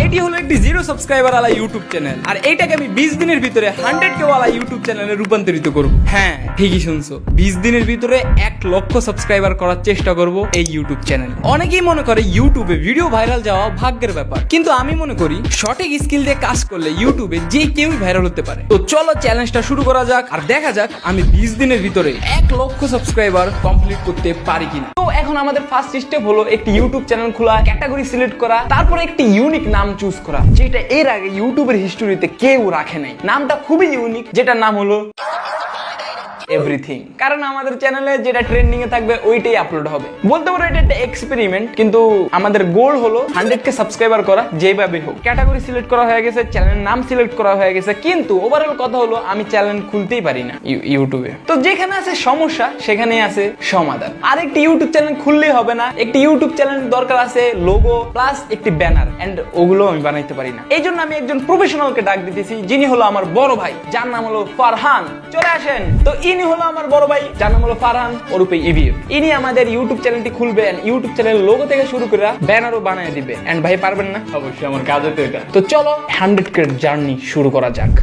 এটি হলো একটি 0 সাবস্ক্রাইবার ওয়ালা ইউটিউব চ্যানেল, আর এইটাকে আমি 20 দিনের ভিতরে 100K ওয়ালা ইউটিউব চ্যানেলে রূপান্তরিত করব। হ্যাঁ, ঠিকই শুনছো, 20 দিনের ভিতরে 1 লক্ষ সাবস্ক্রাইবার করার চেষ্টা করব এই ইউটিউব চ্যানেল। অনেকেই মনে করে ইউটিউবে ভিডিও ভাইরাল যাওয়া ভাগ্যের ব্যাপার, কিন্তু আমি মনে করি সঠিক স্কিল দিয়ে কাজ করলে ইউটিউবে যে কেউই ভাইরাল হতে পারে। তো চলো চ্যালেঞ্জটা শুরু করা যাক, আর দেখা যাক আমি 20 দিনের ভিতরে 1 লক্ষ সাবস্ক্রাইবার কমপ্লিট করতে পারি কিনা। তো এখন আমাদের ফার্স্ট স্টেপ হলো একটি ইউটিউব চ্যানেল খোলা, ক্যাটাগরি সিলেক্ট করা, তারপরে একটি ইউনিক নাম চুজ করা, যেটা এর আগে ইউটিউবের হিস্টোরিতে কেউ রাখে নাই। নামটা খুবই ইউনিক, যেটার নাম হলো এভরিথিং। কারণ আমাদের চ্যানেলে যেটা ট্রেন্ডিং এ থাকবে ওইটাই আপলোড হবে। বলতে পারো এটা একটা এক্সপেরিমেন্ট, কিন্তু আমাদের গোল হলো 100K সাবস্ক্রাইবার করা যেভাবে হোক। ক্যাটাগরি সিলেক্ট করা হয়ে গেছে, চ্যানেলের নাম সিলেক্ট করা হয়ে গেছে, কিন্তু ওভারঅল কথা হলো আমি চ্যানেল খুলতেই পারি না ইউটিউবে। তো যেখানে আছে সমস্যা সেখানেই আছে সমাধান। আর একটি ইউটিউব চ্যানেল খুললেই হবে না, একটি ইউটিউব চ্যানেল দরকার আছে লোগো প্লাস একটি ব্যানার, এন্ড ওগুলো আমি বানাইতে পারি না। এই জন্য আমি একজন প্রফেশনালকে ডাক দিতেছি, যিনি হলো আমার বড় ভাই, যার নাম হলো ফারহান। চলে আসেন। তো ইনি হলো আমার বড় ভাই, যার নাম হলো ফারহান ওরূপে ইভিএফ। ইনি আমাদের ইউটিউব চ্যানেলটি খুলবেন, ইউটিউব চ্যানেল লোগো থেকে শুরু করে ব্যানারও বানিয়ে দিবে। এন্ড ভাই পারবেন না? অবশ্যই, আমার কাজ হতো এটা। তো চলো 100K জার্নি শুরু করা যাক।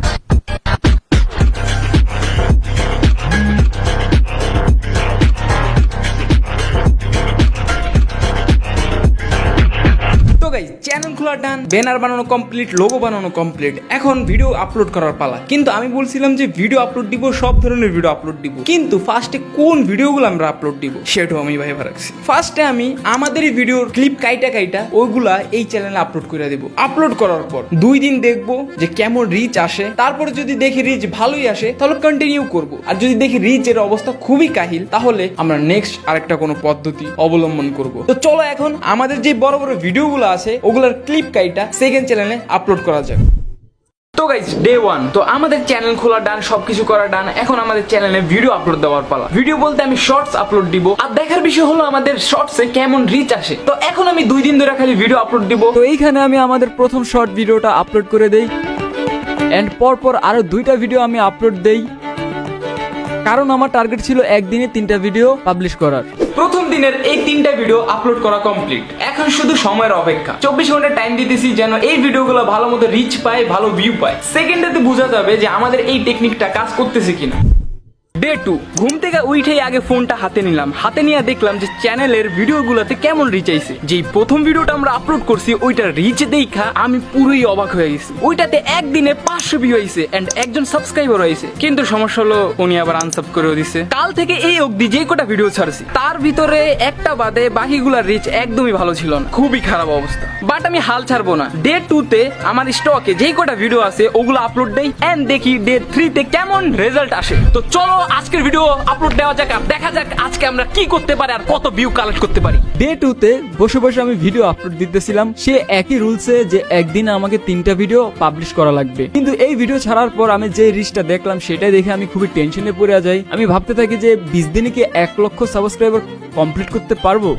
চ্যানেল খোলা ডান, ব্যানার বানানো কমপ্লিট, লোগো বানানো কমপ্লিট, এখন ভিডিও আপলোড করার পালা। কিন্তু আমি বলছিলাম যে ভিডিও আপলোড দিব, সব ধরনের ভিডিও আপলোড দিব, কিন্তু ফার্স্টে কোন ভিডিওগুলো আমরা আপলোড দিব সেটাও আমি ভাইবা রাখছি। ফার্স্টে আমি আমাদেরই ভিডিওর ক্লিপ কাইটা ওইগুলা এই চ্যানেলে আপলোড করে দিব। আপলোড করার পর 2 দিন দেখবো যে কেমন রিচ আসে, তারপরে যদি দেখি রিচ ভালোই আসে তাহলে কন্টিনিউ করব, আর যদি দেখি রিচ এর অবস্থা খুবই কাহিল তাহলে আমরা নেক্সট আরেকটা কোনো পদ্ধতি অবলম্বন করব। তো চলো এখন আমাদের যে বড় বড় ভিডিওগুলো আছে ওগুলোর ক্লিপ কাইটা সেকেন্ড চ্যানেলে আপলোড করা যাক। তো গাইস, ডে 1, তো আমাদের চ্যানেল খোলা ডান, সবকিছু করা ডান। এখন আমাদের চ্যানেলে ভিডিও আপলোড দেওয়ার পালা। ভিডিও বলতে আমি শর্টস আপলোড দিব, আর দেখার বিষয় হলো আমাদের শর্টসে কেমন রিচ আসে। তো এখন আমি 2 দিন ধরে খালি ভিডিও আপলোড দিব। তো এইখানে আমি আমাদের প্রথম শর্ট ভিডিওটা আপলোড করে দেই, এন্ড পরপর আরো 2টা ভিডিও আমি আপলোড দেই, কারণ আমার টার্গেট ছিল একদিনে 3টা ভিডিও পাবলিশ করার। প্রথম দিনের এই 3টা ভিডিও আপলোড করা কমপ্লিট। এখন শুধু সময়ের অপেক্ষা। 24 ঘন্টা টাইম দিতেছি যেন এই ভিডিওগুলো ভালো মতো রিচ পায়, ভালো ভিউ পায়। সেকেন্ডেতে বোঝা যাবে যে আমাদের এই টেকনিকটা কাজ করতেছে কিনা। ডে 2, ঘুম থেকে উঠেই আগে ফোনটা হাতে নিলাম। হাতে নিয়ে দেখলাম যে চ্যানেলের ভিডিওগুলোতে কেমন রিচ আইছে। যেই প্রথম ভিডিওটা আমরা আপলোড করছি ওইটার রিচ দেখা আমি পুরোই অবাক হয়ে গেছি। ওইটাতে একদিনে 500 ভিউ হয়েছে এন্ড একজন সাবস্ক্রাইবার হয়েছে। কিন্তু সমস্যা হলো উনি আবার আনসাব করে দিছে। কাল থেকে এই অবধি যে কটা ভিডিও ছাড়ছি তার ভিতরে একটা বাদে বাকিগুলার রিচ একদমই ভালো ছিল না, খুবই খারাপ অবস্থা। বাট আমি হাল ছাড়বো না। ডে 2তে আমার স্টকে যেই কটা ভিডিও আছে ওগুলো আপলোড দেই, এন্ড দেখি ডে 3তে কেমন রেজাল্ট আসে। তো চলো আজকের ভিডিও আপলোড দেওয়া যাক, আর দেখা যাক আজকে আমরা কি করতে পারি আর কত ভিউ কালেক্ট করতে পারি। ডে 2তে বসে বসে আমি ভিডিও আপলোড দিতেছিলাম, সে একই রুলসে যে একদিন আমাকে 3টা ভিডিও পাবলিশ করা লাগবে। কিন্তু এই ভিডিও ছাড়ার পর আমি যে রিচটা দেখলাম সেটাই দেখে আমি খুবই টেনশনে পড়ে যাই। আমি ভাবতে থাকি যে 20 দিনে কি 1 লক্ষ সাবস্ক্রাইবার কমপ্লিট করতে পারবো।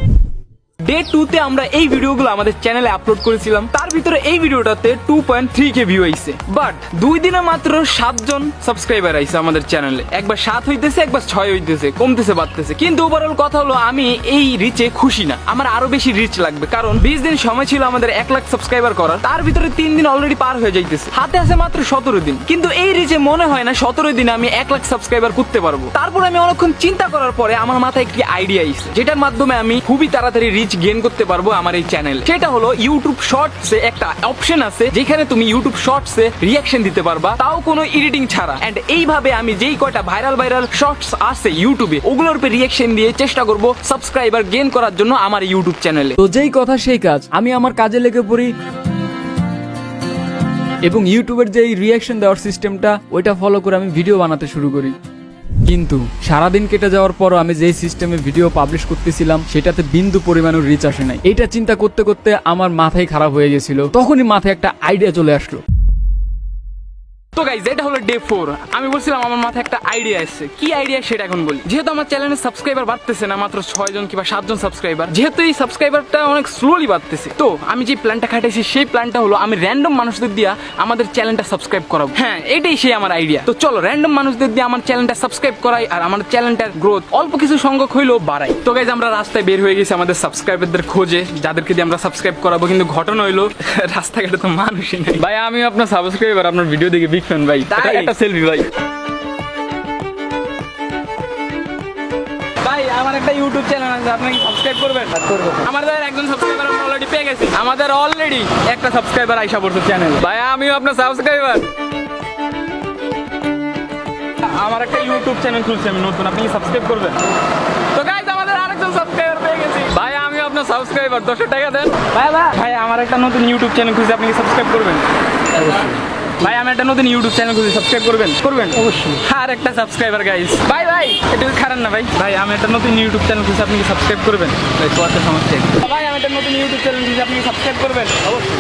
ডে 2তে আমরা এই ভিডিওগুলো আমাদের চ্যানেলে আপলোড করেছিলাম, তার ভিতরে এই ভিডিওটাতে 2.3K ভিউ আইছে। বাট 2 দিনে মাত্র 7 জন সাবস্ক্রাইবার আইছে আমাদের চ্যানেলে। একবার 7 হইতেছে, একবার 6 হইতেছে, কমতেছে বাড়তেছে। কিন্তু ওভারঅল কথা হলো আমি এই রিচে খুশি না, আমার আরো বেশি রিচ লাগবে। কারণ 20 দিন সময় ছিল আমাদের 1 লাখ সাবস্ক্রাইবার করার, তার ভিতরে 3 দিন অলরেডি পার হয়ে যাইতেছে, হাতে আছে মাত্র 17 দিন। কিন্তু এই রিচে মনে হয় না 17 দিনে আমি 1 লাখ সাবস্ক্রাইবার করতে পারবো। তারপর আমি অনেকক্ষণ চিন্তা করার পরে আমার মাথায় একটি আইডিয়া আইছে, যেটার মাধ্যমে আমি খুবই তাড়াতাড়ি রিচ গেইন করতে পারবো আমার এই চ্যানেলে। সেটা হলো ইউটিউব শর্টসে একটা অপশন আছে যেখানে তুমি ইউটিউব শর্টসে রিঅ্যাকশন দিতে পারবা, তাও কোনো এডিটিং ছাড়া। এন্ড এইভাবে আমি যেই কয়টা ভাইরাল শর্টস আছে ইউটিউবে ওগুলোর উপর রিঅ্যাকশন দিয়ে চেষ্টা করব সাবস্ক্রাইবার গেইন করার জন্য আমার ইউটিউব চ্যানেলে। তো যেই কথা সেই কাজ, আমি আমার কাজে লেগে পড়ি এবং ইউটিউবের যে রিঅ্যাকশন দেওয়ার সিস্টেমটা ওইটা ফলো করে আমি ভিডিও বানাতে শুরু করি। কিন্তু সারাদিন কেটে যাওয়ার পরও আমি যেই সিস্টেমে ভিডিও পাবলিশ করতেছিলাম সেটাতে বিন্দু পরিমাণও রিচ আসে নাই। এটা চিন্তা করতে করতে আমার মাথায় খারাপ হয়ে গেছিল। তখনই মাথায় একটা আইডিয়া চলে আসলো, তো গাইজ এটা হলো ডে 4। আমি বলছিলাম আমার মাথায় একটা আইডিয়া আসছে, কি আইডিয়া সেটা এখন বলি। যেহেতু আমার চ্যানেলের সাবস্ক্রাইবার বাড়তেছে না, মাত্র 6 জন কিংবা 7 জন সাবস্ক্রাইবার, যেহেতু এই সাবস্ক্রাইবারটা অনেক স্লোলি বাড়তেছে, তো আমি যে প্ল্যানটা খাটাইছি সেই প্ল্যানটা হলো আমি র্যান্ডম মানুষদের দিয়া আমাদের চ্যানেলটা সাবস্ক্রাইব করাবো। হ্যাঁ, এটাই সেই আমার আইডিয়া। তো চলো র্যান্ডম মানুষদের দিয়ে আমার চ্যানেলটা সাবস্ক্রাইব করাই আর আমার চ্যানেলটার গ্রোথ অল্প কিছু সংখ্যক হইলেও বাড়াই। তো গাইজ আমরা রাস্তায় বের হয়ে গেছি আমাদের সাবস্ক্রাইবারদের খোঁজে, যাদেরকে দিয়ে আমরা সাবস্ক্রাইব করাবো। কিন্তু ঘটনা হইলো রাস্তাঘাটে তো মানুষই নেই। ভাই আমি আপনার সাবস্ক্রাইবার, আপনার ভিডিও দেখে বিগ ফ্যান ভাই। একটা সেলফি ভাই। ভাই আমার একটা ইউটিউব চ্যানেল আছে, আপনি কি সাবস্ক্রাইব করবেন? আমাদের একজন সাবস্ক্রাইবার আমরা অলরেডি পেয়ে গেছি। আমাদের অলরেডি একটা সাবস্ক্রাইবার আইসা পড়ছে চ্যানেল। ভাই আমিও আপনার সাবস্ক্রাইবার। আমার একটা ইউটিউব চ্যানেল খুলছি আমি নতুন, আপনি কি সাবস্ক্রাইব করবেন? তো গাইস আমাদের আরেকজন সাবস্ক্রাইবার পেয়ে গেছি। ভাই আমিও আপনার সাবস্ক্রাইবার, 10 টাকা দেন। ভাই আমার একটা নতুন ইউটিউব চ্যানেল খুলছি, আপনি কি সাবস্ক্রাইব করবেন? ভাই আমি একটা নতুন ইউটিউব চ্যানেল খুলছি, সাবস্ক্রাইব করবেন? অবশ্যই। আর একটা সাবস্ক্রাইবার গাইস। ভাই এটা খারাপ না ভাই। ভাই আমি একটা নতুন ইউটিউব চ্যানেল খুলছি, আপনি কি সাবস্ক্রাইব করবেন? ভাই তোমার সমস্যা। ভাই আমি একটা নতুন ইউটিউব চ্যানেল খুলছি, আপনি কি সাবস্ক্রাইব করবেন? অবশ্যই।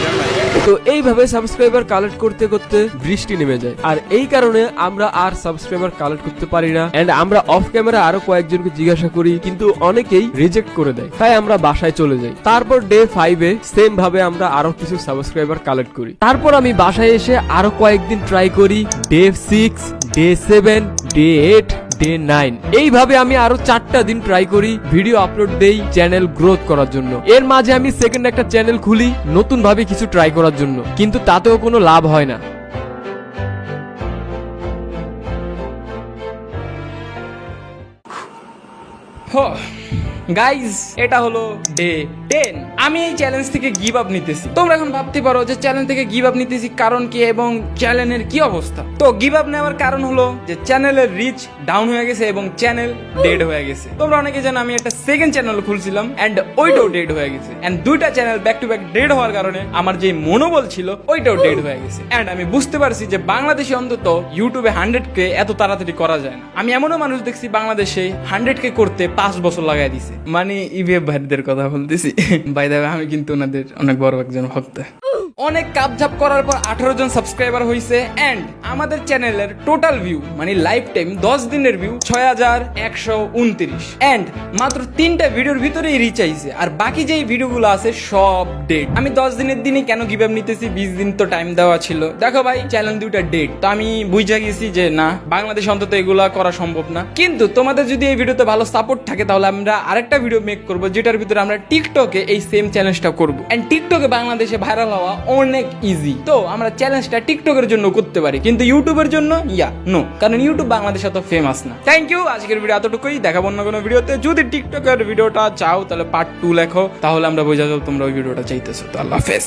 তো এইভাবে সাবস্ক্রাইবার কালেক্ট করতে করতে বৃষ্টি নেমে যায়, আর এই কারণে আমরা আর সাবস্ক্রাইবার কালেক্ট করতে পারি না। এন্ড আমরা অফ ক্যামেরা আরো কয়েকজনকে জিজ্ঞাসা করি, কিন্তু অনেকেই রিজেক্ট করে দেয়, তাই আমরা বাসায় চলে যাই। তারপর ডে 5-এ সেম ভাবে আমরা আরো কিছু সাবস্ক্রাইবার কালেক্ট করি। তারপর আমি বাসায় এসে আরো কয়েকদিন ট্রাই করি, ডে 6, ডে 7, ডে 8, ডে 9। এইভাবে আমি আরো 4টা দিন ট্রাই করি, ভিডিও আপলোড দেই চ্যানেল গ্রোথ করার জন্য। এর মাঝে আমি সেকেন্ড একটা চ্যানেল খুলি নতুন ভাবে কিছু ট্রাই করার জন্য, কিন্তু তাতেও কোনো লাভ হয় না। গাইজ এটা হলো ডে 10। আমি এই চ্যালেঞ্জ থেকে গিভ আপ নিতেছি। তোমরা এখন ভাবতে পারো যে চ্যালেঞ্জ থেকে গিভ আপ নিতেছি কারণ কি এবং চ্যানেলের কি অবস্থা। তো গিভ আপ নেওয়ার কারণ হলো যে চ্যানেলের রিচ ডাউন হয়ে গেছে এবং চ্যানেল ডেড হয়ে গেছে। তোমরা অনেকে জানো আমি একটা সেকেন্ড চ্যানেল খুলছিলাম এন্ড ওইটাও ডেড হয়ে গেছে। এন্ড দুইটা channel back to back dead হওয়ার কারণে আমার যে মনোবল ছিল ওইটাও ডেড হয়ে গেছে। এন্ড আমি বুঝতে পারছি যে বাংলাদেশে অন্তত ইউটিউবে 100K এত তাড়াতাড়ি করা যায় না। আমি এমনও মানুষ দেখছি বাংলাদেশে 100K করতে 5 বছর লাগাই দিছে। মানে ইভে ভাইদের কথা বলতেছি। বাই দ্য ওয়ে আমি কিন্তু ওনাদের অনেক বড় একজন ভক্ত। অনেক কাপঝাপ করার পর 18 জন সাবস্ক্রাইবার হয়েছে এন্ড আমাদের চ্যানেলের টোটাল ভিউ মানে লাইফ টাইম 10 দিনের ভিউ 6129 এন্ড মাত্র 3টা ভিডিওর ভিতরেই রিচ আইছে। আর বাকি যেই ভিডিওগুলো আছে সব ডেড। আমি 10 দিনের দিনই কেন গিভ আপ নিতেছি, 20 দিন তো টাইম দেওয়া ছিল। দেখো ভাই চ্যানেল দুইটা ডেড। তো আমি বুঝা গেছি যে না, বাংলাদেশে অন্তত এগুলা করা সম্ভব না। কিন্তু তোমাদের যদি এই ভিডিওতে ভালো সাপোর্ট থাকে তাহলে আমরা আরেকটা ভিডিও মেক করব যেটার ভিতরে আমরা টিকটকে এই সেম চ্যালেঞ্জটা করব। এন্ড টিকটকে বাংলাদেশে ভাইরাল হওয়া অনেক ইজি। তো আমরা চ্যালেঞ্জটা টিকটকের জন্য করতে পারি, কিন্তু ইউটিউবের জন্য নো, কারণ ইউটিউব বাংলাদেশে এত ফেমাস না। থ্যাংক ইউ, আজকের ভিডিও এতটুকুই। দেখাবো অন্য কোনো ভিডিওতে। যদি টিকটকের ভিডিওটা চাও তাহলে পার্ট 2 লেখো, তাহলে আমরা বোঝা যাবো তোমরা ওই ভিডিওটা চাইতেছো। তো আল্লাহ হাফেজ।